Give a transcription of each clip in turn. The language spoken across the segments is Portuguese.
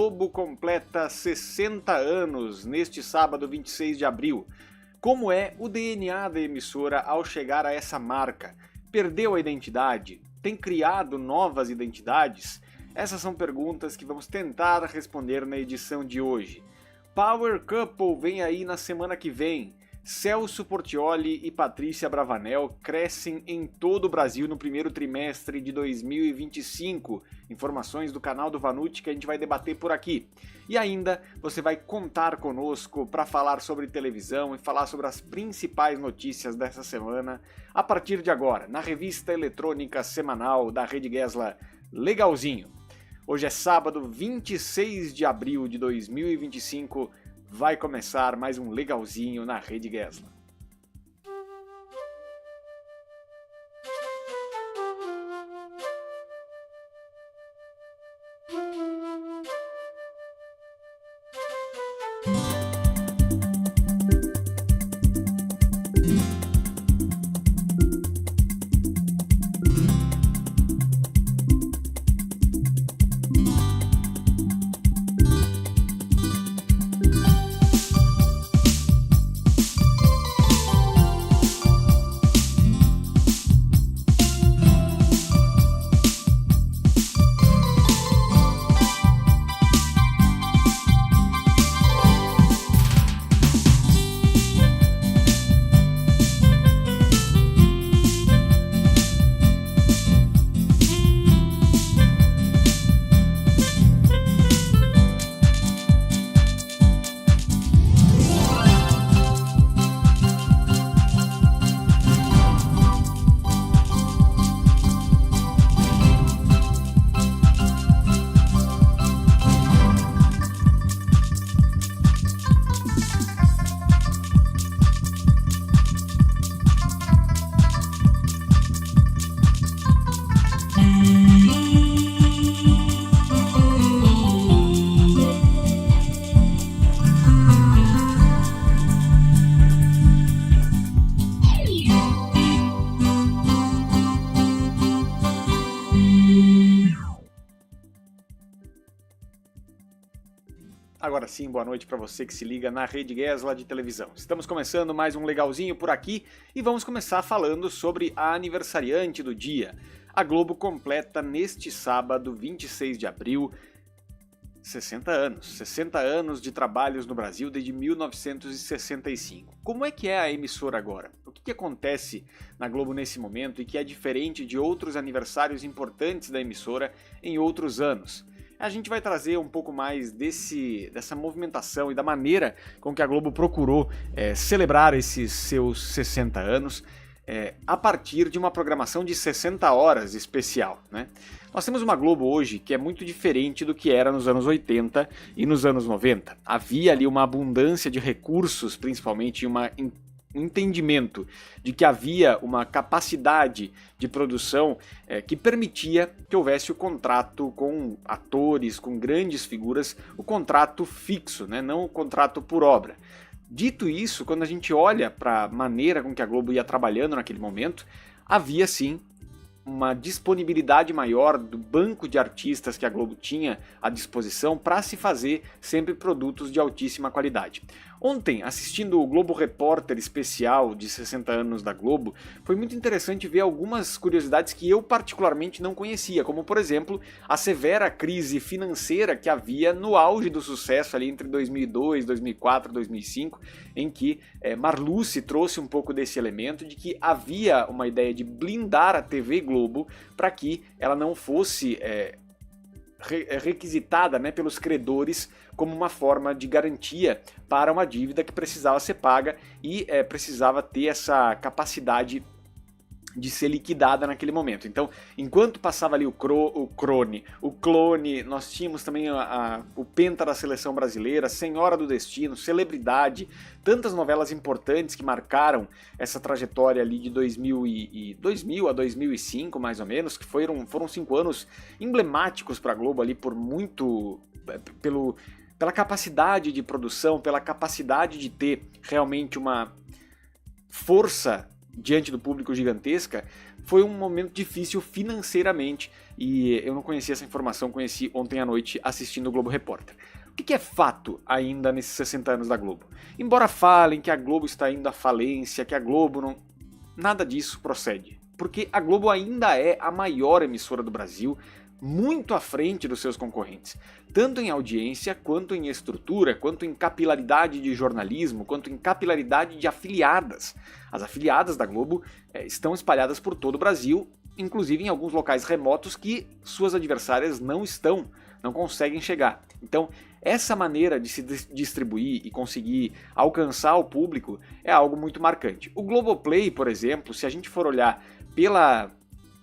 Globo completa 60 anos neste sábado 26 de abril. Como é o DNA da emissora ao chegar a essa marca? Perdeu a identidade? Tem criado novas identidades? Essas são perguntas que vamos tentar responder na edição de hoje. Power Couple vem aí na semana que vem. Celso Portiolli e Patrícia Bravanel crescem em todo o Brasil no primeiro trimestre de 2025. Informações do canal do Vanucci que a gente vai debater por aqui. E ainda você vai contar conosco para falar sobre televisão e falar sobre as principais notícias dessa semana a partir de agora, na revista eletrônica semanal da Rede Gesla Legalzinho. Hoje é sábado, 26 de abril de 2025. Vai começar mais um Legalzinho na Rede Gesla. Agora sim, boa noite para você que se liga na Rede Gesla de televisão. Estamos começando mais um Legalzinho por aqui e vamos começar falando sobre a aniversariante do dia. A Globo completa neste sábado, 26 de abril, 60 anos. 60 anos de trabalhos no Brasil desde 1965. Como é que é a emissora agora? O que acontece na Globo nesse momento e que é diferente de outros aniversários importantes da emissora em outros anos? A gente vai trazer um pouco mais dessa movimentação e da maneira com que a Globo procurou celebrar esses seus 60 anos a partir de uma programação de 60 horas especial, né? Nós temos uma Globo hoje que é muito diferente do que era nos anos 80 e nos anos 90. Havia ali uma abundância de recursos, principalmente um entendimento de que havia uma capacidade de produção que permitia que houvesse o contrato com atores, com grandes figuras, o contrato fixo, né? Não o contrato por obra. Dito isso, quando a gente olha para a maneira com que a Globo ia trabalhando naquele momento, havia sim uma disponibilidade maior do banco de artistas que a Globo tinha à disposição para se fazer sempre produtos de altíssima qualidade. Ontem, assistindo o Globo Repórter especial de 60 anos da Globo, foi muito interessante ver algumas curiosidades que eu particularmente não conhecia, como por exemplo, a severa crise financeira que havia no auge do sucesso ali entre 2002, 2004, 2005, em que Marluce trouxe um pouco desse elemento de que havia uma ideia de blindar a TV Globo para que ela não fosse requisitada, né, pelos credores como uma forma de garantia para uma dívida que precisava ser paga e precisava ter essa capacidade de ser liquidada naquele momento. Então, enquanto passava ali o Clone, nós tínhamos também o Penta da Seleção Brasileira, Senhora do Destino, Celebridade, tantas novelas importantes que marcaram essa trajetória ali de 2000 a 2005, mais ou menos, que foram 5 anos emblemáticos para a Globo ali pela capacidade de produção, pela capacidade de ter realmente uma força diante do público gigantesca, foi um momento difícil financeiramente e eu não conhecia essa informação, conheci ontem à noite assistindo o Globo Repórter. O que é fato ainda nesses 60 anos da Globo? Embora falem que a Globo está indo à falência, que a Globo não... Nada disso procede, porque a Globo ainda é a maior emissora do Brasil, muito à frente dos seus concorrentes, tanto em audiência, quanto em estrutura, quanto em capilaridade de jornalismo, quanto em capilaridade de afiliadas. As afiliadas da Globo estão espalhadas por todo o Brasil, inclusive em alguns locais remotos que suas adversárias não conseguem chegar. Então, essa maneira de se distribuir e conseguir alcançar o público é algo muito marcante. O Globoplay, por exemplo, se a gente for olhar pela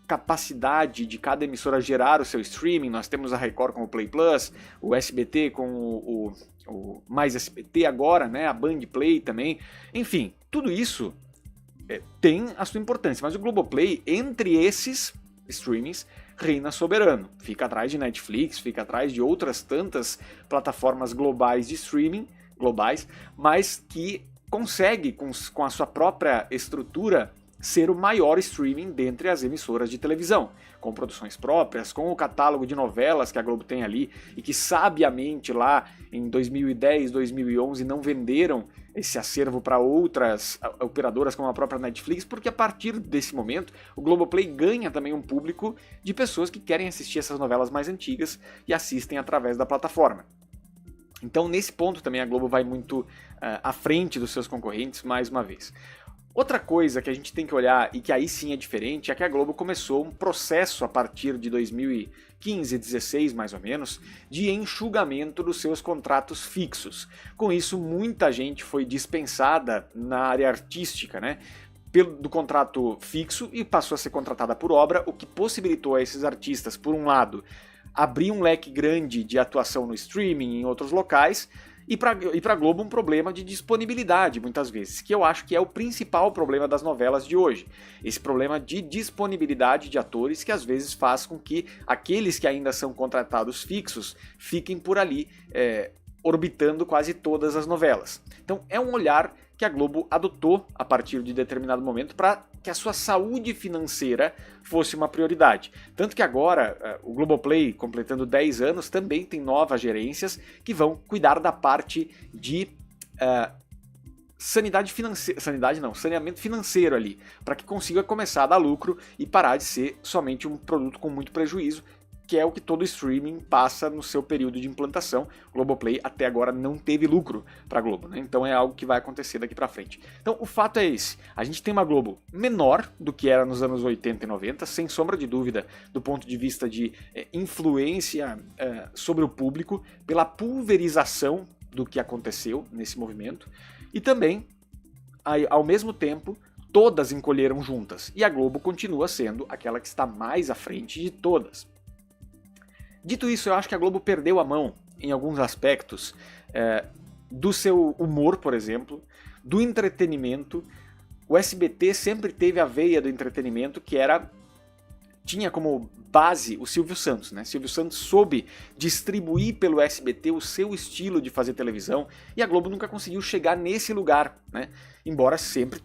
capacidade de cada emissora gerar o seu streaming, nós temos a Record com o Play Plus, o SBT com o Mais SBT agora, né, a Band Play também, enfim, tudo isso tem a sua importância, mas o Globoplay, entre esses streamings, reina soberano, fica atrás de Netflix, fica atrás de outras tantas plataformas globais de streaming, mas que consegue, com a sua própria estrutura, ser o maior streaming dentre as emissoras de televisão, com produções próprias, com o catálogo de novelas que a Globo tem ali e que sabiamente lá em 2010, 2011 não venderam esse acervo para outras operadoras como a própria Netflix, porque a partir desse momento o Globoplay ganha também um público de pessoas que querem assistir essas novelas mais antigas e assistem através da plataforma. Então nesse ponto também a Globo vai muito à frente dos seus concorrentes mais uma vez. Outra coisa que a gente tem que olhar e que aí sim é diferente é que a Globo começou um processo a partir de 2015, 16 mais ou menos, de enxugamento dos seus contratos fixos. Com isso, muita gente foi dispensada na área artística, né? Do contrato fixo e passou a ser contratada por obra, o que possibilitou a esses artistas, por um lado, abrir um leque grande de atuação no streaming em outros locais, e para a Globo um problema de disponibilidade, muitas vezes, que eu acho que é o principal problema das novelas de hoje. Esse problema de disponibilidade de atores que às vezes faz com que aqueles que ainda são contratados fixos fiquem por ali orbitando quase todas as novelas. Então é um olhar que a Globo adotou a partir de determinado momento para que a sua saúde financeira fosse uma prioridade. Tanto que agora o Globoplay, completando 10 anos, também tem novas gerências que vão cuidar da parte de saneamento financeiro ali, para que consiga começar a dar lucro e parar de ser somente um produto com muito prejuízo, que é o que todo streaming passa no seu período de implantação. O Globoplay até agora não teve lucro para a Globo, né? Então é algo que vai acontecer daqui para frente. Então o fato é esse, a gente tem uma Globo menor do que era nos anos 80 e 90, sem sombra de dúvida, do ponto de vista de influência sobre o público, pela pulverização do que aconteceu nesse movimento, e também, ao mesmo tempo, todas encolheram juntas, e a Globo continua sendo aquela que está mais à frente de todas. Dito isso, eu acho que a Globo perdeu a mão em alguns aspectos do seu humor, por exemplo, do entretenimento. O SBT sempre teve a veia do entretenimento que tinha como base o Silvio Santos, né? Silvio Santos soube distribuir pelo SBT o seu estilo de fazer televisão e a Globo nunca conseguiu chegar nesse lugar, né? Embora sempre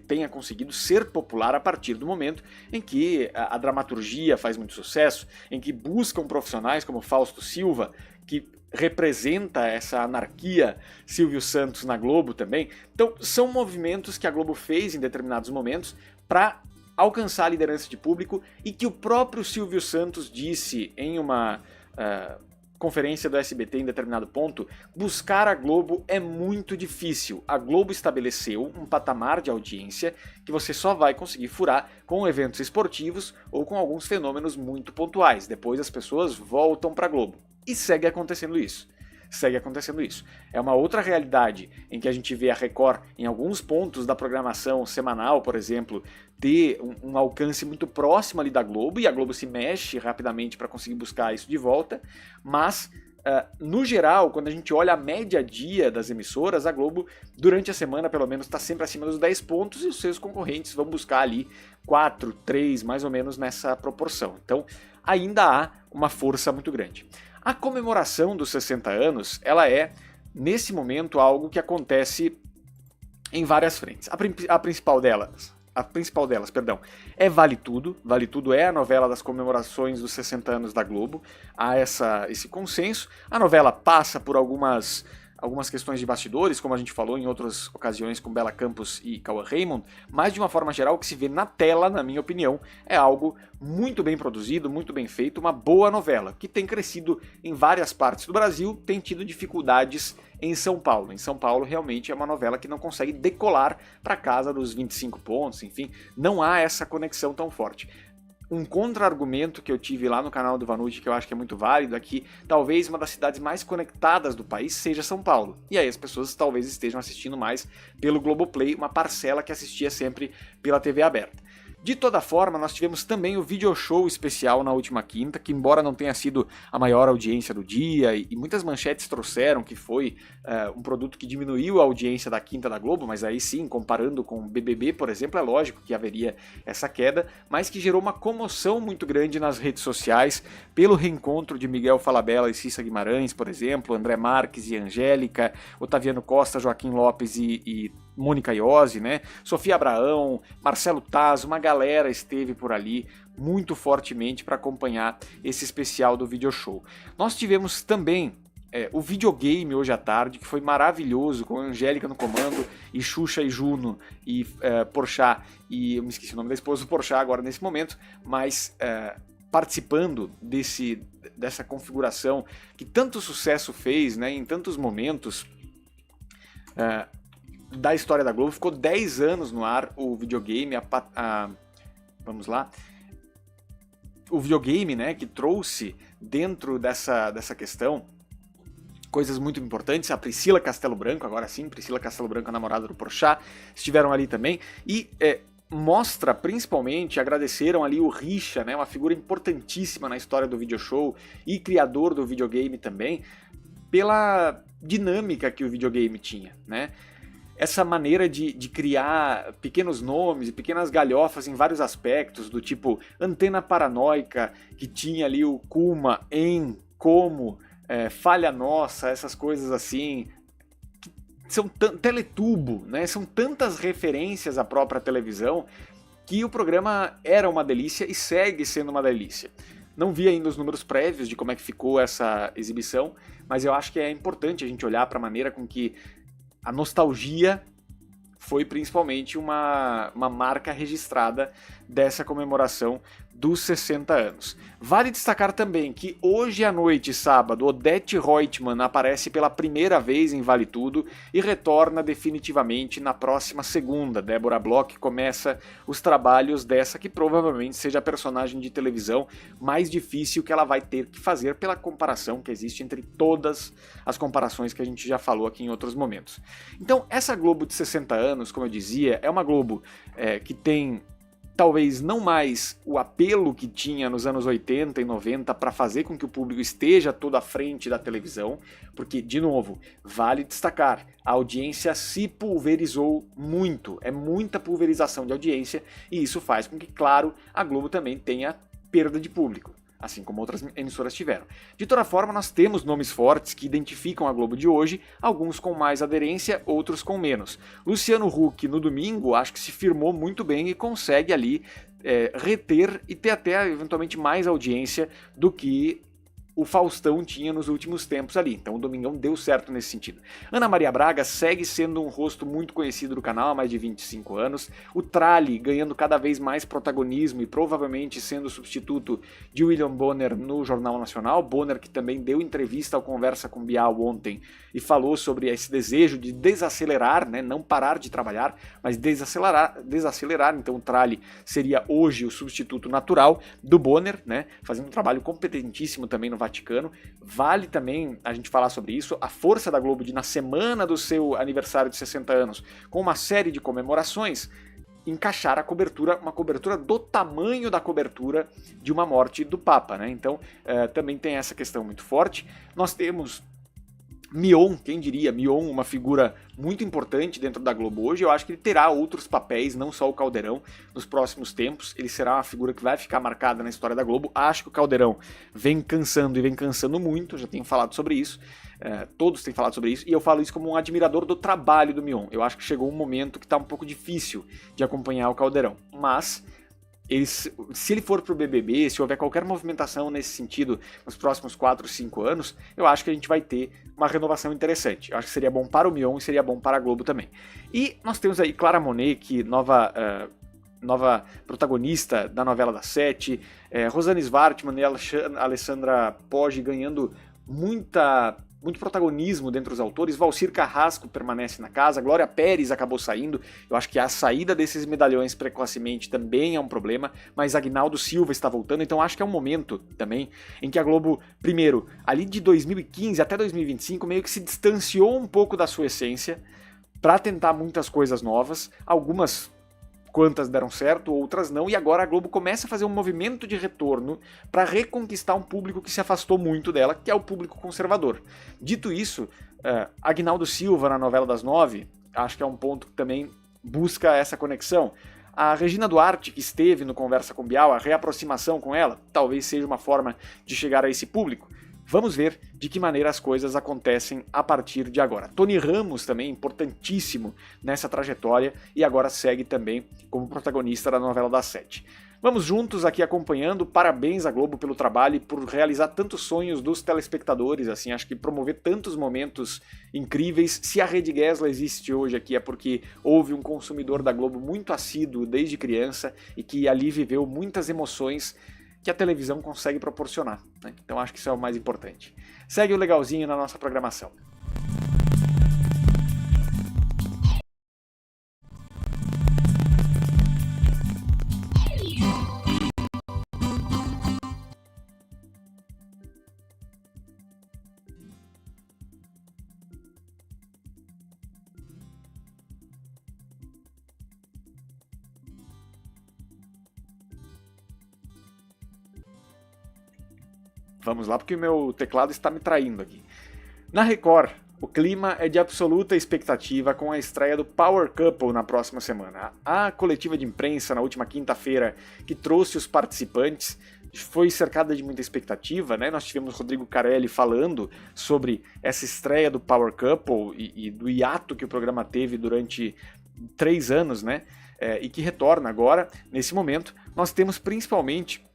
tenha conseguido ser popular a partir do momento em que a dramaturgia faz muito sucesso, em que buscam profissionais como Fausto Silva, que representa essa anarquia Silvio Santos na Globo também. Então são movimentos que a Globo fez em determinados momentos para alcançar a liderança de público e que o próprio Silvio Santos disse em uma conferência do SBT em determinado ponto: buscar a Globo é muito difícil. A Globo estabeleceu um patamar de audiência que você só vai conseguir furar com eventos esportivos ou com alguns fenômenos muito pontuais. Depois as pessoas voltam para a Globo. E segue acontecendo isso. É uma outra realidade em que a gente vê a Record, em alguns pontos da programação semanal, por exemplo, ter um alcance muito próximo ali da Globo, e a Globo se mexe rapidamente para conseguir buscar isso de volta, mas no geral, quando a gente olha a média dia das emissoras, a Globo, durante a semana, pelo menos, está sempre acima dos 10 pontos, e os seus concorrentes vão buscar ali 4, 3, mais ou menos nessa proporção. Então, ainda há uma força muito grande. A comemoração dos 60 anos, ela é, nesse momento, algo que acontece em várias frentes. A principal delas a principal delas, perdão, é Vale Tudo. Vale Tudo é a novela das comemorações dos 60 anos da Globo. Há esse consenso. A novela passa por algumas questões de bastidores, como a gente falou em outras ocasiões com Bela Campos e Cauã Raymond, mas de uma forma geral o que se vê na tela, na minha opinião, é algo muito bem produzido, muito bem feito, uma boa novela, que tem crescido em várias partes do Brasil, tem tido dificuldades em São Paulo. Em São Paulo realmente é uma novela que não consegue decolar para casa dos 25 pontos, enfim, não há essa conexão tão forte. Um contra-argumento que eu tive lá no canal do Vanucci, que eu acho que é muito válido, é que talvez uma das cidades mais conectadas do país seja São Paulo. E aí as pessoas talvez estejam assistindo mais pelo Globoplay, uma parcela que assistia sempre pela TV aberta. De toda forma, nós tivemos também o video show especial na última quinta, que embora não tenha sido a maior audiência do dia, e muitas manchetes trouxeram que foi um produto que diminuiu a audiência da quinta da Globo, mas aí sim, comparando com o BBB, por exemplo, é lógico que haveria essa queda, mas que gerou uma comoção muito grande nas redes sociais, pelo reencontro de Miguel Falabella e Cissa Guimarães, por exemplo, André Marques e Angélica, Otaviano Costa, Joaquim Lopes e Mônica Iose, né? Sofia Abraão, Marcelo Taz, uma galera esteve por ali muito fortemente para acompanhar esse especial do video show. Nós tivemos também o videogame hoje à tarde, que foi maravilhoso, com a Angélica no comando, e Xuxa e Juno, e Porchat, e eu me esqueci o nome da esposa do Porchat agora nesse momento, mas participando dessa configuração que tanto sucesso fez, né, em tantos momentos da história da Globo. Ficou 10 anos no ar o videogame, vamos lá, o videogame, né, que trouxe dentro dessa questão coisas muito importantes. A Priscila Castelo Branco, agora sim, Priscila Castelo Branco, a namorada do Porchat, estiveram ali também, e mostra, principalmente, agradeceram ali o Richa, né, uma figura importantíssima na história do video show e criador do videogame também, pela dinâmica que o videogame tinha, né? Essa maneira de criar pequenos nomes e pequenas galhofas em vários aspectos, do tipo Antena Paranoica, que tinha ali o Kuma em Como, Falha Nossa, essas coisas assim, são Teletubo, né? São tantas referências à própria televisão que o programa era uma delícia e segue sendo uma delícia. Não vi ainda os números prévios de como é que ficou essa exibição, mas eu acho que é importante a gente olhar para a maneira com que a nostalgia foi principalmente uma marca registrada dessa comemoração dos 60 anos. Vale destacar também que hoje à noite, sábado, Odete Roitman aparece pela primeira vez em Vale Tudo e retorna definitivamente na próxima segunda. Débora Bloch começa os trabalhos dessa que provavelmente seja a personagem de televisão mais difícil que ela vai ter que fazer pela comparação que existe entre todas as comparações que a gente já falou aqui em outros momentos. Então, essa Globo de 60 anos, como eu dizia, é uma Globo que tem talvez não mais o apelo que tinha nos anos 80 e 90 para fazer com que o público esteja todo à frente da televisão, porque, de novo, vale destacar, a audiência se pulverizou muito, é muita pulverização de audiência, e isso faz com que, claro, a Globo também tenha perda de público, assim como outras emissoras tiveram. De toda forma, nós temos nomes fortes que identificam a Globo de hoje, alguns com mais aderência, outros com menos. Luciano Huck, no domingo, acho que se firmou muito bem e consegue ali reter e ter até eventualmente mais audiência do que o Faustão tinha nos últimos tempos ali. Então o Domingão deu certo nesse sentido. Ana Maria Braga segue sendo um rosto muito conhecido do canal há mais de 25 anos. O Trali ganhando cada vez mais protagonismo e provavelmente sendo o substituto de William Bonner no Jornal Nacional. Bonner que também deu entrevista ao Conversa com Bial ontem e falou sobre esse desejo de desacelerar, né, não parar de trabalhar, mas desacelerar. Então o Trali seria hoje o substituto natural do Bonner, né, fazendo um trabalho competentíssimo também no Vaticano. Vale também a gente falar sobre isso, a força da Globo de, na semana do seu aniversário de 60 anos, com uma série de comemorações, encaixar a cobertura, uma cobertura do tamanho da cobertura de uma morte do Papa, né? Então também tem essa questão muito forte. Nós temos Mion, quem diria, Mion, uma figura muito importante dentro da Globo hoje, eu acho que ele terá outros papéis, não só o Caldeirão, nos próximos tempos. Ele será uma figura que vai ficar marcada na história da Globo. Acho que o Caldeirão vem cansando e vem cansando muito, já tenho falado sobre isso, todos têm falado sobre isso, e eu falo isso como um admirador do trabalho do Mion. Eu acho que chegou um momento que está um pouco difícil de acompanhar o Caldeirão, mas se ele for pro BBB, se houver qualquer movimentação nesse sentido nos próximos 4, 5 anos, eu acho que a gente vai ter uma renovação interessante. Eu acho que seria bom para o Mion e seria bom para a Globo também. E nós temos aí Clara Monet, que nova protagonista da novela das 7, Rosane Svartman e Alessandra Poggi ganhando muito protagonismo dentre os autores. Valcir Carrasco permanece na casa, Glória Pérez acabou saindo. Eu acho que a saída desses medalhões precocemente também é um problema, mas Aguinaldo Silva está voltando, então acho que é um momento também em que a Globo, primeiro, ali de 2015 até 2025, meio que se distanciou um pouco da sua essência para tentar muitas coisas novas, quantas deram certo, outras não, e agora a Globo começa a fazer um movimento de retorno para reconquistar um público que se afastou muito dela, que é o público conservador. Dito isso, Aguinaldo Silva na novela das 9, acho que é um ponto que também busca essa conexão. A Regina Duarte, que esteve no Conversa com Bial, a reaproximação com ela, talvez seja uma forma de chegar a esse público. Vamos ver de que maneira as coisas acontecem a partir de agora. Tony Ramos também, importantíssimo nessa trajetória, e agora segue também como protagonista da novela das 7. Vamos juntos aqui acompanhando. Parabéns à Globo pelo trabalho e por realizar tantos sonhos dos telespectadores, assim, acho que promover tantos momentos incríveis. Se a Rede Gessler existe hoje aqui é porque houve um consumidor da Globo muito assíduo desde criança e que ali viveu muitas emoções que a televisão consegue proporcionar, né? Então acho que isso é o mais importante. Segue o legalzinho na nossa programação. Vamos lá, porque o meu teclado está me traindo aqui. Na Record, o clima é de absoluta expectativa com a estreia do Power Couple na próxima semana. A coletiva de imprensa na última quinta-feira, que trouxe os participantes, foi cercada de muita expectativa, né? Nós tivemos Rodrigo Carelli falando sobre essa estreia do Power Couple e do hiato que o programa teve durante 3 anos, né? E que retorna agora, nesse momento. Nós temos principalmente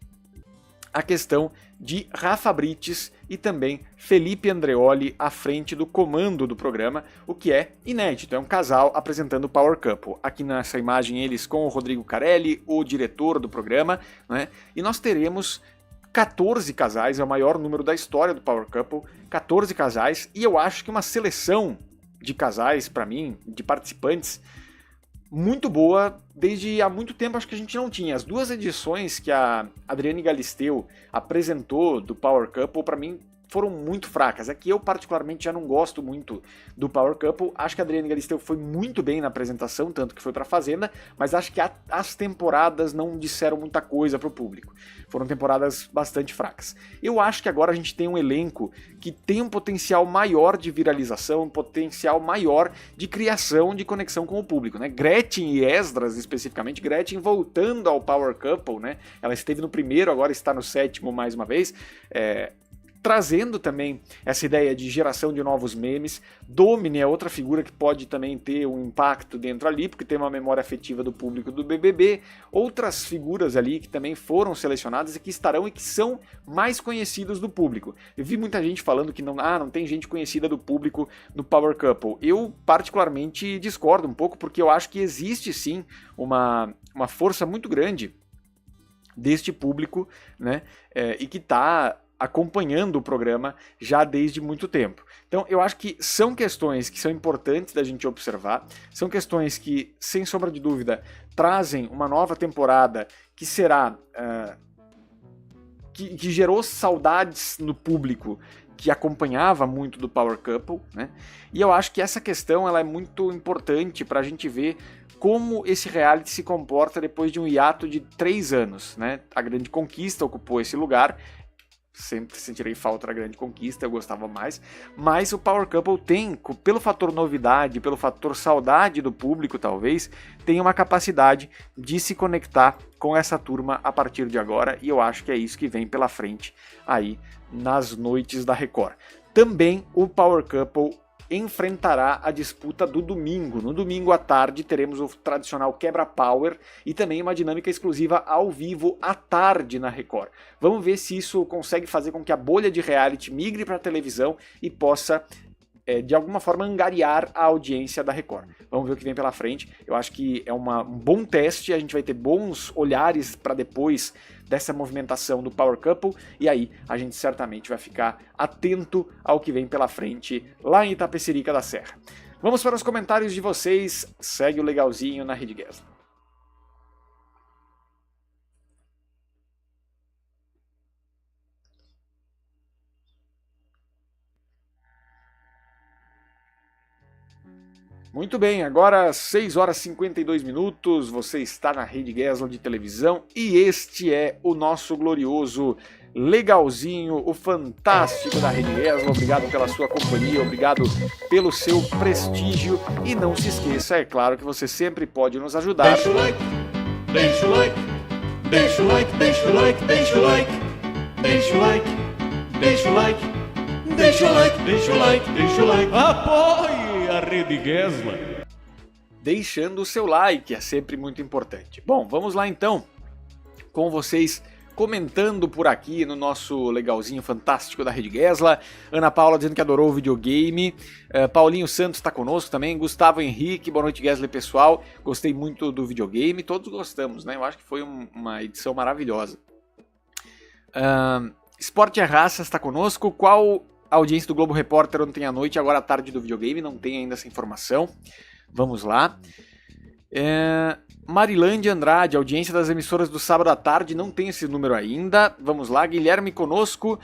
a questão de Rafa Brites e também Felipe Andreoli à frente do comando do programa, o que é inédito, é um casal apresentando o Power Couple. Aqui nessa imagem eles com o Rodrigo Carelli, o diretor do programa, né? E nós teremos 14 casais, é o maior número da história do Power Couple, 14 casais, e eu acho que uma seleção de casais, para mim, de participantes, muito boa, desde há muito tempo acho que a gente não tinha. As 2 edições que a Adriane Galisteu apresentou do Power Couple, para mim, foram muito fracas. É que eu particularmente já não gosto muito do Power Couple. Acho que a Adriane Galisteu foi muito bem na apresentação, tanto que foi pra Fazenda, mas acho que as temporadas não disseram muita coisa pro público. Foram temporadas bastante fracas. Eu acho que agora a gente tem um elenco que tem um potencial maior de viralização, um potencial maior de criação, de conexão com o público, né? Gretchen e Esdras, especificamente, Gretchen voltando ao Power Couple, né? Ela esteve no primeiro, agora está no 7º mais uma vez, trazendo também essa ideia de geração de novos memes. Domini é outra figura que pode também ter um impacto dentro ali, porque tem uma memória afetiva do público do BBB. Outras figuras ali que também foram selecionadas e que estarão e que são mais conhecidos do público. Eu vi muita gente falando que não tem gente conhecida do público no Power Couple. Eu particularmente discordo um pouco, porque eu acho que existe sim uma força muito grande deste público, né? E que está acompanhando o programa já desde muito tempo. Então eu acho que são questões que são importantes da gente observar, são questões que, sem sombra de dúvida, trazem uma nova temporada que será que gerou saudades no público que acompanhava muito do Power Couple, né? E eu acho que essa questão ela é muito importante para a gente ver como esse reality se comporta depois de um hiato de 3 anos, né? A Grande Conquista ocupou esse lugar. sempre sentirei falta da Grande Conquista, eu gostava mais, mas o Power Couple tem, pelo fator novidade, pelo fator saudade do público talvez, tem uma capacidade de se conectar com essa turma a partir de agora, e eu acho que é isso que vem pela frente aí nas noites da Record. Também o Power Couple enfrentará a disputa do domingo. No domingo à tarde teremos o tradicional Quebra Power e também uma dinâmica exclusiva ao vivo à tarde na Record. Vamos ver se isso consegue fazer com que a bolha de reality migre para a televisão e possa de alguma forma angariar a audiência da Record. Vamos ver o que vem pela frente. Eu acho que é um bom teste, a gente vai ter bons olhares para depois dessa movimentação do Power Couple, e aí a gente certamente vai ficar atento ao que vem pela frente lá em Itapecerica da Serra. Vamos para os comentários de vocês, segue o legalzinho na Rede Gesla. Muito bem, agora 6 horas e 52 minutos, você está na Rede Gesla de televisão e este é o nosso glorioso legalzinho, o fantástico da Rede Gesla. Obrigado pela sua companhia, obrigado pelo seu prestígio e não se esqueça, é claro que você sempre pode nos ajudar. Deixa o like, deixa o like, deixa o like, deixa o like, deixa o like, deixa o like, deixa o like, deixa o like, deixa o like, deixa o like. Apoie a Rede Gesla. Deixando o seu like, é sempre muito importante. Bom, vamos lá então, com vocês comentando por aqui no nosso legalzinho fantástico da Rede Gesla. Ana Paula dizendo que adorou o videogame. Paulinho Santos está conosco também. Gustavo Henrique, boa noite Gesla pessoal. Gostei muito do videogame, todos gostamos, né? Eu acho que foi uma edição maravilhosa. Esporte é Raça está conosco. Qual a audiência do Globo Repórter ontem à noite, agora à tarde do videogame? Não tem ainda essa informação. Vamos lá. Marilândia Andrade, audiência das emissoras do sábado à tarde, não tem esse número ainda. Vamos lá, Guilherme conosco.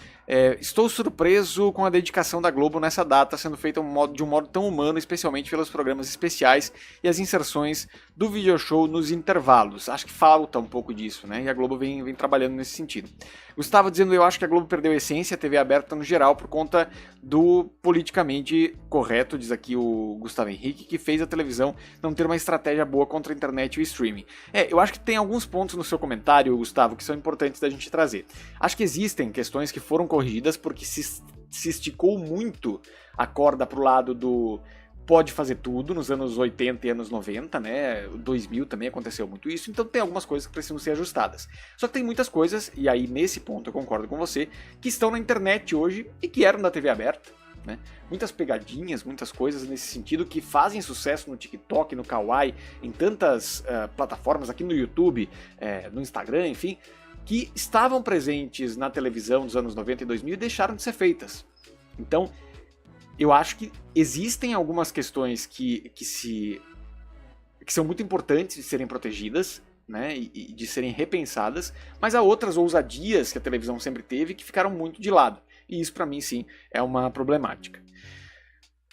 Estou surpreso com a dedicação da Globo nessa data, sendo feita de um modo tão humano, especialmente pelos programas especiais e as inserções do video show nos intervalos. Acho que falta um pouco disso, né? E a Globo vem trabalhando nesse sentido. Gustavo dizendo, eu acho que a Globo perdeu a essência, a TV aberta no geral, por conta do politicamente correto, diz aqui o Gustavo Henrique, que fez a televisão não ter uma estratégia boa contra a internet e o streaming. Eu acho que tem alguns pontos no seu comentário, Gustavo, que são importantes da gente trazer. Acho que existem questões que foram corrigidas porque se esticou muito a corda pro lado do pode fazer tudo nos anos 80 e anos 90, né? 2000 também aconteceu muito isso, então tem algumas coisas que precisam ser ajustadas. Só que tem muitas coisas, e aí nesse ponto eu concordo com você, que estão na internet hoje e que eram da TV aberta, né? Muitas pegadinhas, muitas coisas nesse sentido que fazem sucesso no TikTok, no Kawaii, em tantas plataformas, aqui no YouTube, no Instagram, enfim, que estavam presentes na televisão dos anos 90 e 2000 e deixaram de ser feitas. Então, eu acho que existem algumas questões que são muito importantes de serem protegidas, né, e de serem repensadas, mas há outras ousadias que a televisão sempre teve que ficaram muito de lado. E isso, para mim, sim, é uma problemática.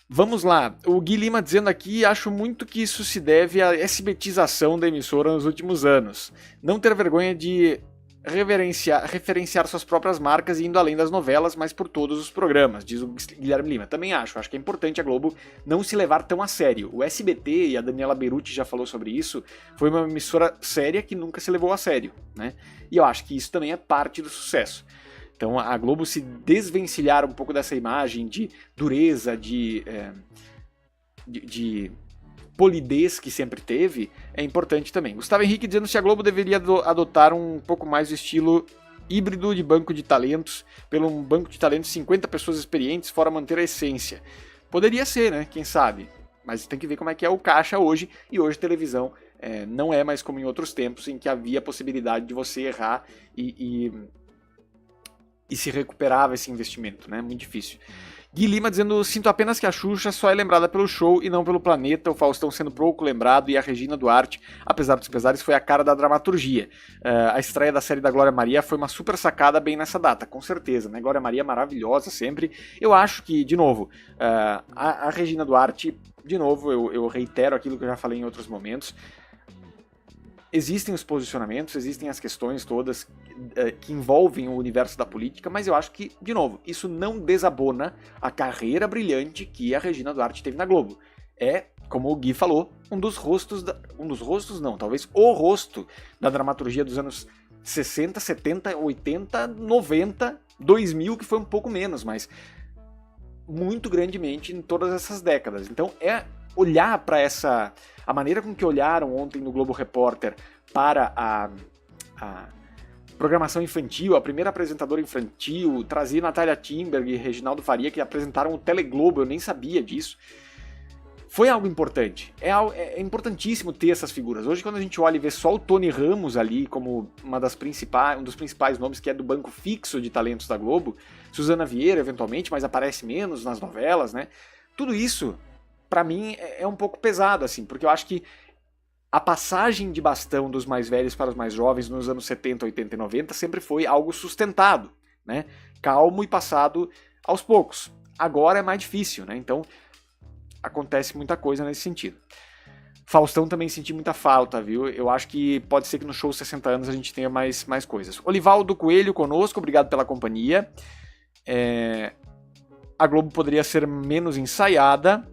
Vamos lá, o Gui Lima dizendo aqui, acho muito que isso se deve à SBTização da emissora nos últimos anos. Não ter vergonha de referenciar suas próprias marcas e indo além das novelas, mas por todos os programas, diz o Guilherme Lima. Também acho que é importante a Globo não se levar tão a sério. O SBT, e a Daniela Beruti já falou sobre isso, foi uma emissora séria que nunca se levou a sério, né? E eu acho que isso também é parte do sucesso. Então a Globo se desvencilhar um pouco dessa imagem de dureza, de polidez que sempre teve, é importante também. Gustavo Henrique dizendo se a Globo deveria adotar um pouco mais o estilo híbrido de banco de talentos, pelo um banco de talentos 50 pessoas experientes, fora manter a essência. Poderia ser, né? Quem sabe? Mas tem que ver como é que é o caixa hoje, e hoje televisão não é mais como em outros tempos, em que havia a possibilidade de você errar e se recuperava esse investimento, né? Muito difícil. Gui Lima dizendo, sinto apenas que a Xuxa só é lembrada pelo show e não pelo planeta, o Faustão sendo pouco lembrado e a Regina Duarte, apesar dos pesares, foi a cara da dramaturgia. A estreia da série da Glória Maria foi uma super sacada bem nessa data, com certeza, né? Glória Maria maravilhosa sempre. Eu acho que, de novo, a Regina Duarte, de novo, eu reitero aquilo que eu já falei em outros momentos, existem os posicionamentos, existem as questões todas que envolvem o universo da política, mas eu acho que, de novo, isso não desabona a carreira brilhante que a Regina Duarte teve na Globo. É, como o Gui falou, talvez o rosto da dramaturgia dos anos 60, 70, 80, 90, 2000, que foi um pouco menos, mas muito grandemente em todas essas décadas. Então é olhar para a maneira com que olharam ontem no Globo Repórter para a programação infantil, a primeira apresentadora infantil, trazer Natália Timberg e Reginaldo Faria, que apresentaram o Teleglobo, eu nem sabia disso. Foi algo importante. É importantíssimo ter essas figuras. Hoje, quando a gente olha e vê só o Tony Ramos ali como um dos principais nomes, que é do banco fixo de talentos da Globo, Suzana Vieira, eventualmente, mas aparece menos nas novelas, né? Tudo isso, pra mim, é um pouco pesado, assim, porque eu acho que a passagem de bastão dos mais velhos para os mais jovens nos anos 70, 80 e 90 sempre foi algo sustentado, né? Calmo e passado aos poucos. Agora é mais difícil, né? Então, acontece muita coisa nesse sentido. Faustão também senti muita falta, viu? Eu acho que pode ser que no show 60 anos a gente tenha mais coisas. Olivaldo Coelho conosco, obrigado pela companhia. A Globo poderia ser menos ensaiada,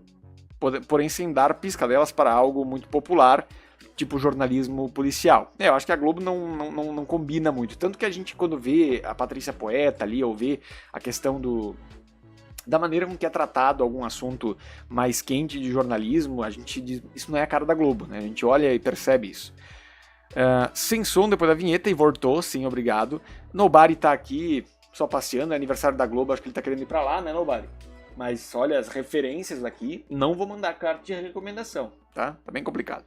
porém sem dar piscadelas para algo muito popular, tipo jornalismo policial. Eu acho que a Globo não combina muito. Tanto que a gente, quando vê a Patrícia Poeta ali, ou vê a questão da maneira com que é tratado algum assunto mais quente de jornalismo, a gente diz, isso não é a cara da Globo, né? A gente olha e percebe isso. Sem som depois da vinheta, e voltou, sim, obrigado. Nobari tá aqui só passeando, é aniversário da Globo, acho que ele tá querendo ir pra lá, né, Nobari? Mas olha, as referências daqui, não vou mandar carta de recomendação, tá? Tá bem complicado.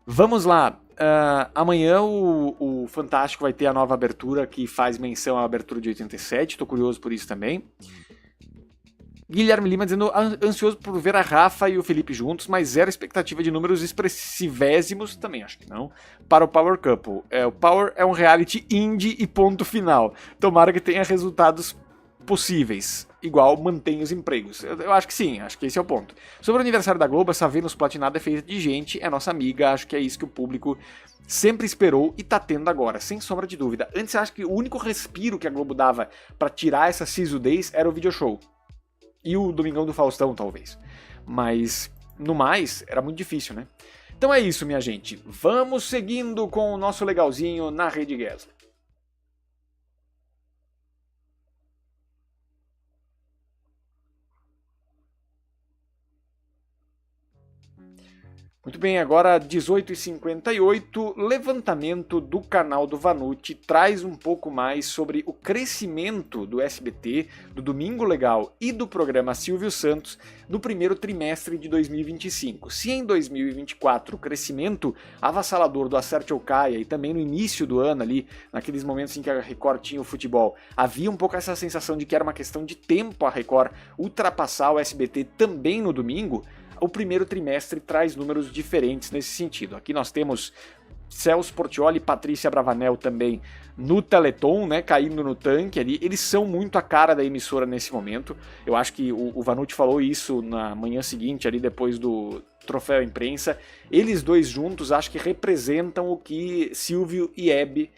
Vamos lá. Amanhã o Fantástico vai ter a nova abertura que faz menção à abertura de 87, tô curioso por isso também. Guilherme Lima dizendo ansioso por ver a Rafa e o Felipe juntos, mas zero expectativa de números expressivésimos, também acho que não, para o Power Couple. O Power é um reality indie e ponto final. Tomara que tenha resultados possíveis, igual mantém os empregos. Eu acho que sim, acho que esse é o ponto. Sobre o aniversário da Globo, essa Vênus platinada é feita de gente, é nossa amiga, acho que é isso que o público sempre esperou e tá tendo agora, sem sombra de dúvida. Antes, acho que o único respiro que a Globo dava pra tirar essa sisudez era o video show. E o Domingão do Faustão, talvez. Mas, no mais, era muito difícil, né? Então é isso, minha gente. Vamos seguindo com o nosso legalzinho na Rede Guesla. Muito bem, agora 18h58, levantamento do canal do Vanucci traz um pouco mais sobre o crescimento do SBT, do Domingo Legal e do programa Silvio Santos no primeiro trimestre de 2025. Se em 2024 o crescimento avassalador do Acerte ou Caia e também no início do ano ali, naqueles momentos em que a Record tinha o futebol, havia um pouco essa sensação de que era uma questão de tempo a Record ultrapassar o SBT também no domingo, o primeiro trimestre traz números diferentes nesse sentido. Aqui nós temos Celso Portiolli e Patrícia Bravanel também no Teleton, né, caindo no tanque ali. Eles são muito a cara da emissora nesse momento. Eu acho que o Vanucci falou isso na manhã seguinte, ali depois do Troféu Imprensa. Eles dois juntos acho que representam o que Silvio e Hebe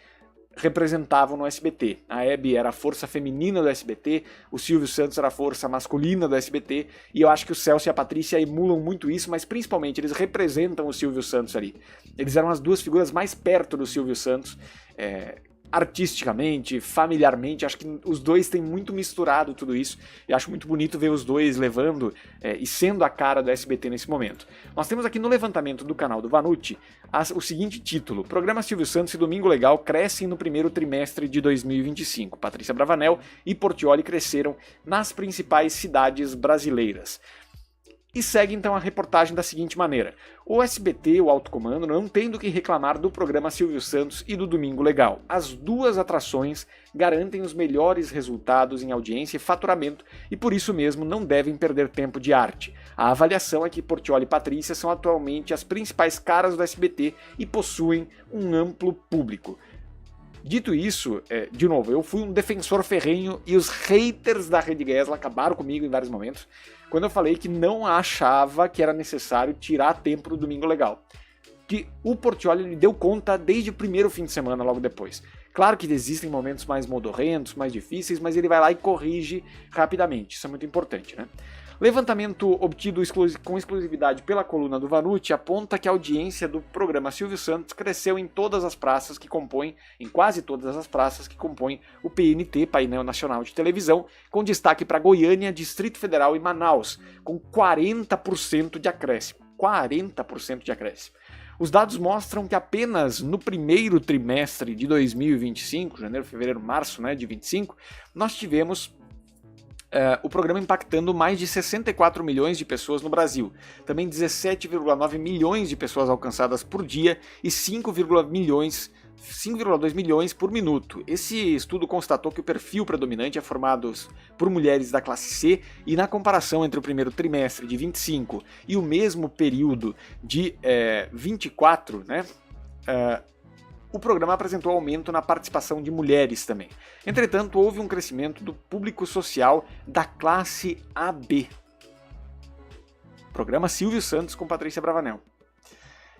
representavam no SBT. A Hebe era a força feminina do SBT, o Silvio Santos era a força masculina do SBT, e eu acho que o Celso e a Patrícia emulam muito isso, mas principalmente eles representam o Silvio Santos ali. Eles eram as duas figuras mais perto do Silvio Santos, artisticamente, familiarmente. Acho que os dois têm muito misturado tudo isso, e acho muito bonito ver os dois levando e sendo a cara do SBT nesse momento. Nós temos aqui no levantamento do canal do Vanucci o seguinte título: Programa Silvio Santos e Domingo Legal crescem no primeiro trimestre de 2025. Patrícia Bravanel e Portiolli cresceram nas principais cidades brasileiras. E segue então a reportagem da seguinte maneira: o SBT, o alto comando, não tem do que reclamar do programa Silvio Santos e do Domingo Legal. As duas atrações garantem os melhores resultados em audiência e faturamento e por isso mesmo não devem perder tempo de arte. A avaliação é que Portiolli e Patrícia são atualmente as principais caras do SBT e possuem um amplo público. Dito isso, de novo, eu fui um defensor ferrenho e os haters da Rede Guesla acabaram comigo em vários momentos, quando eu falei que não achava que era necessário tirar tempo do Domingo Legal. que o Portiolli ele deu conta desde o primeiro fim de semana, logo depois. Claro que existem momentos mais modorrentos, mais difíceis, mas ele vai lá e corrige rapidamente, isso é muito importante, né? Levantamento obtido com exclusividade pela coluna do Vanucci aponta que a audiência do programa Silvio Santos cresceu em quase todas as praças que compõem o PNT, Painel Nacional de Televisão, com destaque para Goiânia, Distrito Federal e Manaus, com 40% de acréscimo. 40% de acréscimo. Os dados mostram que apenas no primeiro trimestre de 2025, janeiro, fevereiro, março, né, de 25, nós tivemos o programa impactando mais de 64 milhões de pessoas no Brasil. Também 17,9 milhões de pessoas alcançadas por dia e 5,2 milhões por minuto. Esse estudo constatou que o perfil predominante é formado por mulheres da classe C e na comparação entre o primeiro trimestre de 25 e o mesmo período de 24, né? O programa apresentou aumento na participação de mulheres também. Entretanto, houve um crescimento do público social da classe AB. Programa Silvio Santos com Patrícia Bravanel.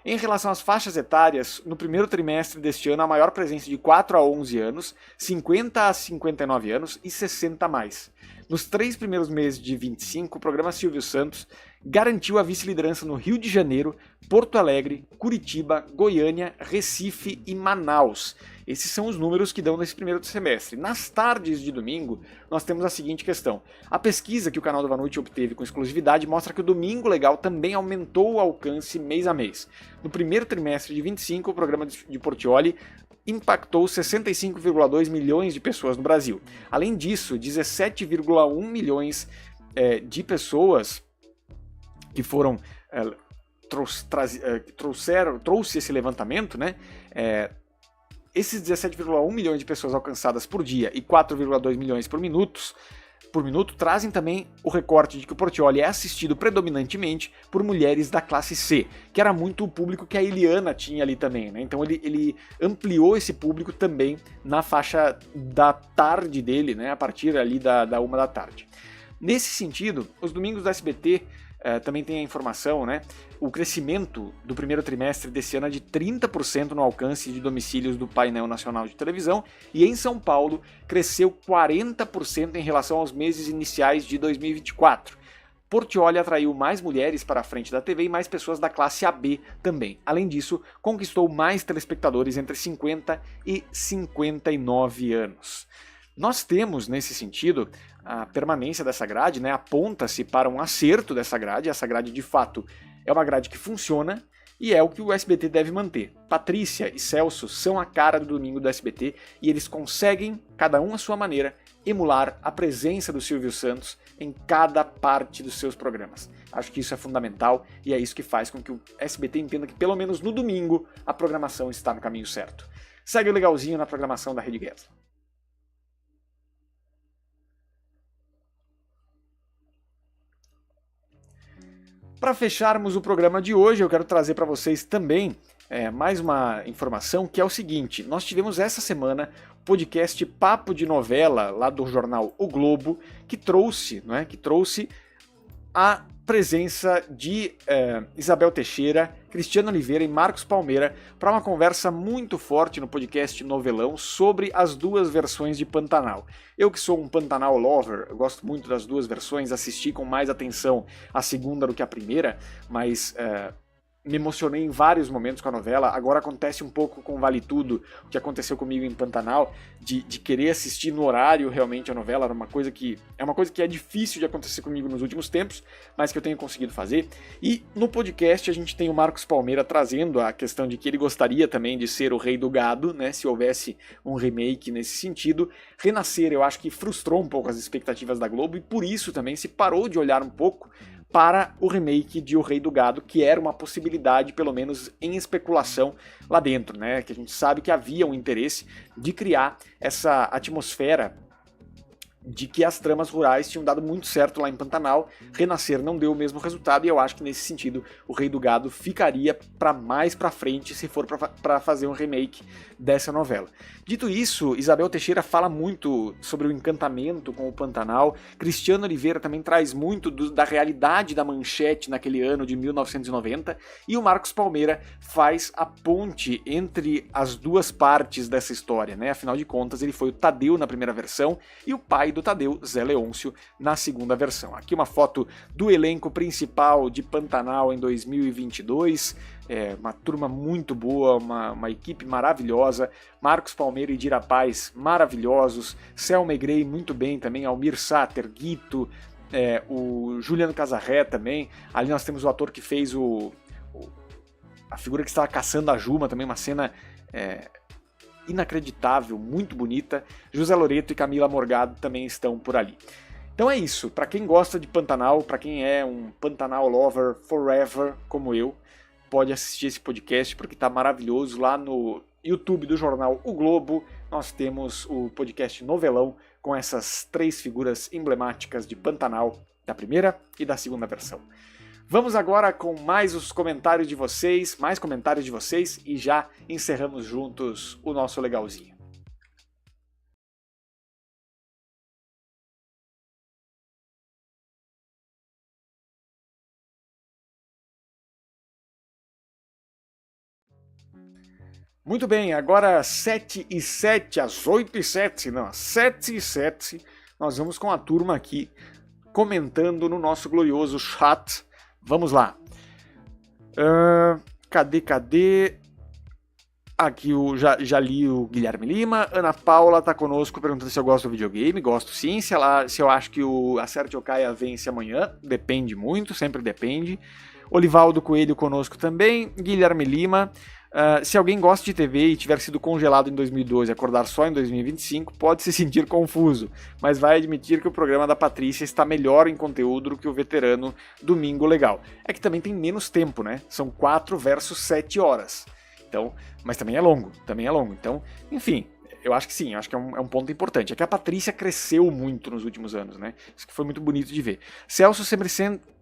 Em relação às faixas etárias, no primeiro trimestre deste ano, a maior presença de 4 a 11 anos, 50 a 59 anos e 60 a mais. Nos 3 primeiros meses de 25, o programa Silvio Santos garantiu a vice-liderança no Rio de Janeiro, Porto Alegre, Curitiba, Goiânia, Recife e Manaus. Esses são os números que dão nesse primeiro semestre. Nas tardes de domingo, nós temos a seguinte questão. A pesquisa que o canal do Vanucci obteve com exclusividade mostra que o Domingo Legal também aumentou o alcance mês a mês. No primeiro trimestre de 25, o programa de Portiolli impactou 65,2 milhões de pessoas no Brasil. Além disso, 17,1 milhões de pessoas que foram trouxe esse levantamento, né? Esses 17,1 milhões de pessoas alcançadas por dia e 4,2 milhões por minuto trazem também o recorte de que o Portiolli é assistido predominantemente por mulheres da classe C, que era muito o público que a Eliana tinha ali também, né? Então ele ampliou esse público também na faixa da tarde dele, né? A partir ali da 1 da tarde. Nesse sentido, os domingos do SBT também tem a informação, né? O crescimento do primeiro trimestre desse ano é de 30% no alcance de domicílios do painel nacional de televisão e em São Paulo cresceu 40% em relação aos meses iniciais de 2024. Portiolli atraiu mais mulheres para a frente da TV e mais pessoas da classe AB também. Além disso, conquistou mais telespectadores entre 50 e 59 anos. Nós temos, nesse sentido, a permanência dessa grade, né? Aponta-se para um acerto dessa grade. Essa grade, de fato, é uma grade que funciona e é o que o SBT deve manter. Patrícia e Celso são a cara do domingo do SBT e eles conseguem, cada um à sua maneira, emular a presença do Silvio Santos em cada parte dos seus programas. Acho que isso é fundamental e é isso que faz com que o SBT entenda que, pelo menos no domingo, a programação está no caminho certo. Segue o legalzinho na programação da Rede Gessler. Para fecharmos o programa de hoje, eu quero trazer para vocês também mais uma informação, que é o seguinte: nós tivemos essa semana o podcast Papo de Novela, lá do jornal O Globo, que trouxe a presença de Isabel Teixeira, Cristiano Oliveira e Marcos Palmeira para uma conversa muito forte no podcast Novelão sobre as duas versões de Pantanal. Eu que sou um Pantanal lover, eu gosto muito das duas versões, assisti com mais atenção a segunda do que a primeira, mas me emocionei em vários momentos com a novela. Agora acontece um pouco com Vale Tudo, o que aconteceu comigo em Pantanal, de querer assistir no horário realmente a novela. Era uma coisa que é difícil de acontecer comigo nos últimos tempos, mas que eu tenho conseguido fazer. E no podcast a gente tem o Marcos Palmeira trazendo a questão de que ele gostaria também de ser o Rei do Gado, né, se houvesse um remake nesse sentido. Renascer, eu acho que frustrou um pouco as expectativas da Globo e por isso também se parou de olhar um pouco para o remake de O Rei do Gado, que era uma possibilidade, pelo menos em especulação lá dentro, né? Que a gente sabe que havia um interesse de criar essa atmosfera de que as tramas rurais tinham dado muito certo lá em Pantanal, Renascer não deu o mesmo resultado, e eu acho que nesse sentido o Rei do Gado ficaria para mais para frente se for para fazer um remake dessa novela. Dito isso, Isabel Teixeira fala muito sobre o encantamento com o Pantanal, Cristiano Oliveira também traz muito da realidade da Manchete naquele ano de 1990, e o Marcos Palmeira faz a ponte entre as duas partes dessa história, né? Afinal de contas, ele foi o Tadeu na primeira versão e o pai do Tadeu, Zé Leôncio, na segunda versão. Aqui uma foto do elenco principal de Pantanal em 2022, uma turma muito boa, uma equipe maravilhosa, Marcos Palmeira e Dira Paz maravilhosos, Selma Egrey muito bem também, Almir Sater, Guito, o Juliano Casarré também, ali nós temos o ator que fez a figura que estava caçando a Juma, também uma cena inacreditável, muito bonita. José Loreto e Camila Morgado também estão por ali. Então é isso, para quem gosta de Pantanal, para quem é um Pantanal lover forever como eu, pode assistir esse podcast porque está maravilhoso. Lá no YouTube do jornal O Globo nós temos o podcast Novelão com essas 3 figuras emblemáticas de Pantanal, da primeira e da segunda versão. Vamos agora com mais comentários de vocês e já encerramos juntos o nosso legalzinho. Muito bem, agora 7h07, às 8h07, não, às 7h07, nós vamos com a turma aqui comentando no nosso glorioso chat. Vamos lá. Cadê? Aqui já li o Guilherme Lima. Ana Paula tá conosco perguntando se eu gosto do videogame. Gosto sim. Se eu acho que o Acerte ou Caia vence amanhã. Depende muito, sempre depende. Olivaldo Coelho conosco também. Guilherme Lima. Se alguém gosta de TV e tiver sido congelado em 2012 e acordar só em 2025, pode se sentir confuso, mas vai admitir que o programa da Patrícia está melhor em conteúdo do que o veterano Domingo Legal. É que também tem menos tempo, né? São 4 versus 7 horas. Então, mas também é longo. Então, enfim, eu acho que sim, eu acho que é um ponto importante. É que a Patrícia cresceu muito nos últimos anos, né? Isso que foi muito bonito de ver. Celso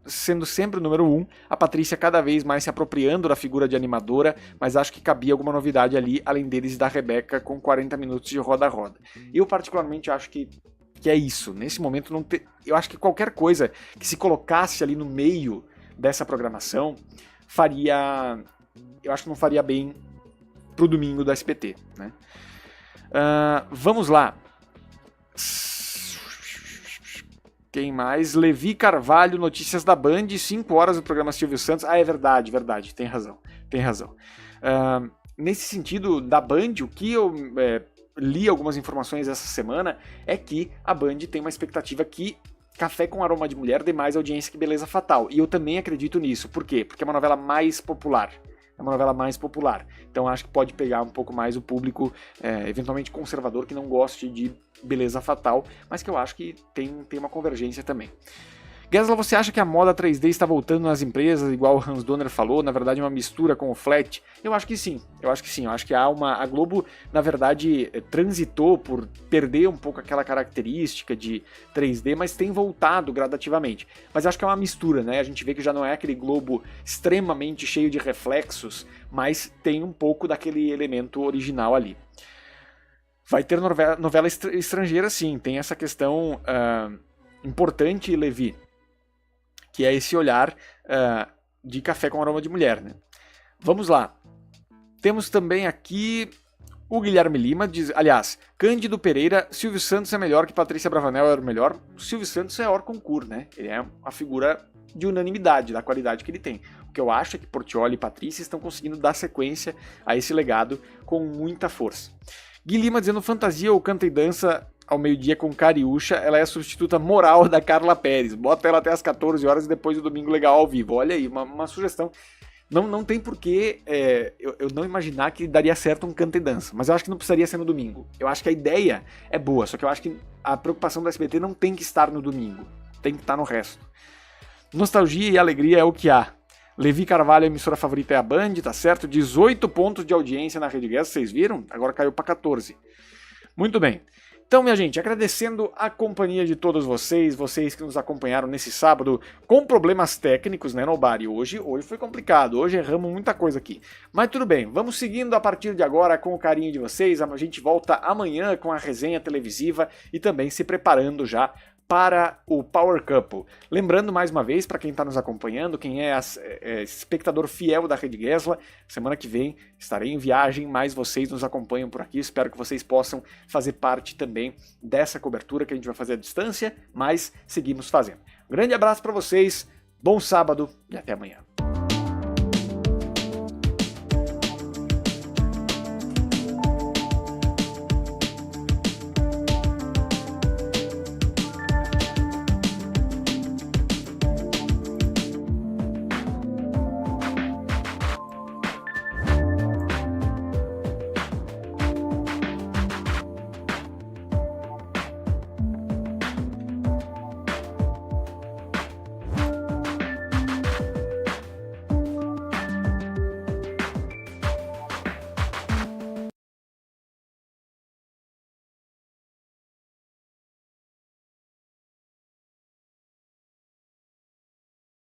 sendo sempre o número 1, a Patrícia cada vez mais se apropriando da figura de animadora, mas acho que cabia alguma novidade ali, além deles e da Rebeca, com 40 minutos de roda-roda. Eu particularmente acho que é isso. Nesse momento, eu acho que qualquer coisa que se colocasse ali no meio dessa programação eu acho que não faria bem pro domingo do SBT, né? Vamos lá. Quem mais? Levi Carvalho, notícias da Band, 5 horas do programa Silvio Santos. É verdade, tem razão. Nesse sentido, da Band, o que eu li algumas informações essa semana é que a Band tem uma expectativa que Café com Aroma de Mulher dê mais audiência que Beleza Fatal. E eu também acredito nisso. Por quê? Porque é uma novela mais popular. Então acho que pode pegar um pouco mais o público, eventualmente conservador, que não goste de Beleza Fatal, mas que eu acho que tem uma convergência também. Gesla, você acha que a moda 3D está voltando nas empresas, igual o Hans Donner falou, na verdade uma mistura com o flat? Eu acho que sim. Eu acho que a Globo, na verdade, transitou por perder um pouco aquela característica de 3D, mas tem voltado gradativamente. Mas acho que é uma mistura, né? A gente vê que já não é aquele Globo extremamente cheio de reflexos, mas tem um pouco daquele elemento original ali. Vai ter novela estrangeira, sim. Tem essa questão importante, Levi, que é esse olhar de Café com Aroma de Mulher, né? Vamos lá. Temos também aqui o Guilherme Lima, aliás, Cândido Pereira, Silvio Santos é melhor que Patrícia Bravanel era o melhor. O Silvio Santos é hors concurso, né? Ele é uma figura de unanimidade, da qualidade que ele tem. O que eu acho é que Portiolli e Patrícia estão conseguindo dar sequência a esse legado com muita força. Gui Lima dizendo fantasia ou canta e dança ao meio-dia com Cariúcha, ela é a substituta moral da Carla Pérez. Bota ela até as 14 horas e depois o Domingo Legal ao vivo. Olha aí, uma sugestão. Não tem porquê eu não imaginar que daria certo um canta e dança, mas eu acho que não precisaria ser no domingo. Eu acho que a ideia é boa, só que eu acho que a preocupação do SBT não tem que estar no domingo, tem que estar no resto. Nostalgia e alegria é o que há. Levi Carvalho, a emissora favorita é a Band, tá certo? 18 pontos de audiência na Rede Guess, vocês viram? Agora caiu para 14. Muito bem. Então, minha gente, agradecendo a companhia de todos vocês que nos acompanharam nesse sábado com problemas técnicos, né, Nobari? Hoje foi complicado, hoje erramos muita coisa aqui. Mas tudo bem, vamos seguindo a partir de agora com o carinho de vocês. A gente volta amanhã com a resenha televisiva e também se preparando já para o Power Couple. Lembrando mais uma vez, para quem está nos acompanhando, quem é espectador fiel da Rede Gesla, semana que vem estarei em viagem, mas vocês nos acompanham por aqui, espero que vocês possam fazer parte também dessa cobertura que a gente vai fazer à distância, mas seguimos fazendo. Um grande abraço para vocês, bom sábado e até amanhã.